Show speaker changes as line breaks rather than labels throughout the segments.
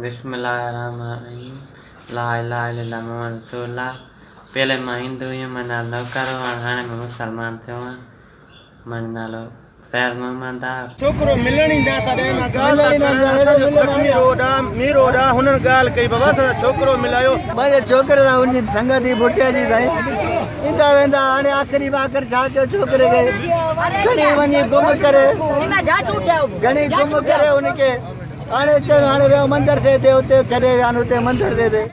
बिस्मिल्लाहिर्रहमानिर्रहीम। ला इलाहा इल्लल्लाह मुहम्मद रसूलुल्लाह। पहले मां हिंदू हुयुमि, मां नालो नौकरो हाणे मां मुसलमान थियो आहियां। मुंहिंजो नालो फैज़ मोहम्मद आहे।
छोकरो मिलण ई न था ॾियनि, लक्ष्मी रोड आहे, मी रोड आहे, हुननि ॻाल्हि कई बाबा छोकरो मिलायो।
मुंहिंजे छोकिरे सां हुनजी संगति भुटिया जी साईं ईंदा वेंदा। हाणे आख़िरी आख़िर छा कयो छोकिरे खे घणी वञी गुम करे हुनखे हाणे चयो हाणे वियो मंदर ते थिए हुते छॾे विया आहिनि, हुते मंदर ते थिए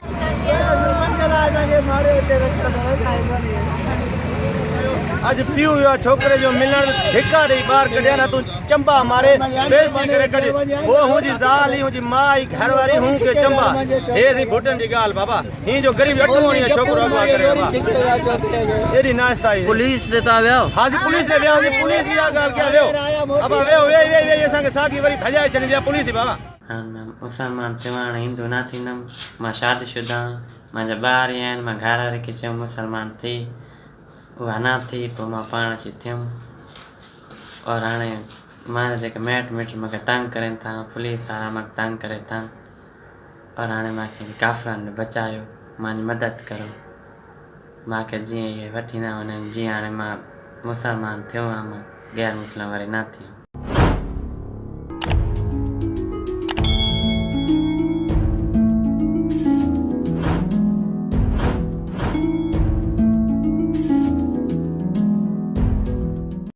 मारे हुते
अॼु पीउ वियो आहे छोकिरे जो मिलण, धिका ॾेई ॿार कढिया न तूं चंबा मारे बेइज्जती करे कढ। वो हुनजी ज़ाल ही हुनजी मां ही घरवारी हूं के चंबा हे सी भुटन जी ॻाल्हि बाबा। ही जो गरीब अटूं है छोकरो अगवा करे बाबा एडी नाश्ता ही
पुलिस ते तव्हां वियो?
हां जी पुलिस ने विया, पुलिस जी ॻाल्हि क्या वियो अब वियो वे असांखे साॻी वरी भॼाए छॾी दिया पुलिस बाबा।
मुसलमान थियो हाणे हिंदू न थींदुमि। मां शादीशुदा आहियां, मुंहिंजा ॿार ई आहिनि। मां घर वारी खे चयो मुसलमान थी, उहा न थी, पोइ मां पाण अची थियुमि। और हाणे मुंहिंजा जेके माइट मूंखे तंग करनि था, पुलिस वारा मूंखे तंग करे था। और हाणे मूंखे काफ़िरनि बचायो, मुंहिंजी मदद करो, मूंखे जीअं इहे वठी न वञनि। जीअं हाणे मां मुसलमान थियो आहियां, मां गैर मुस्लिम वरी न थियो।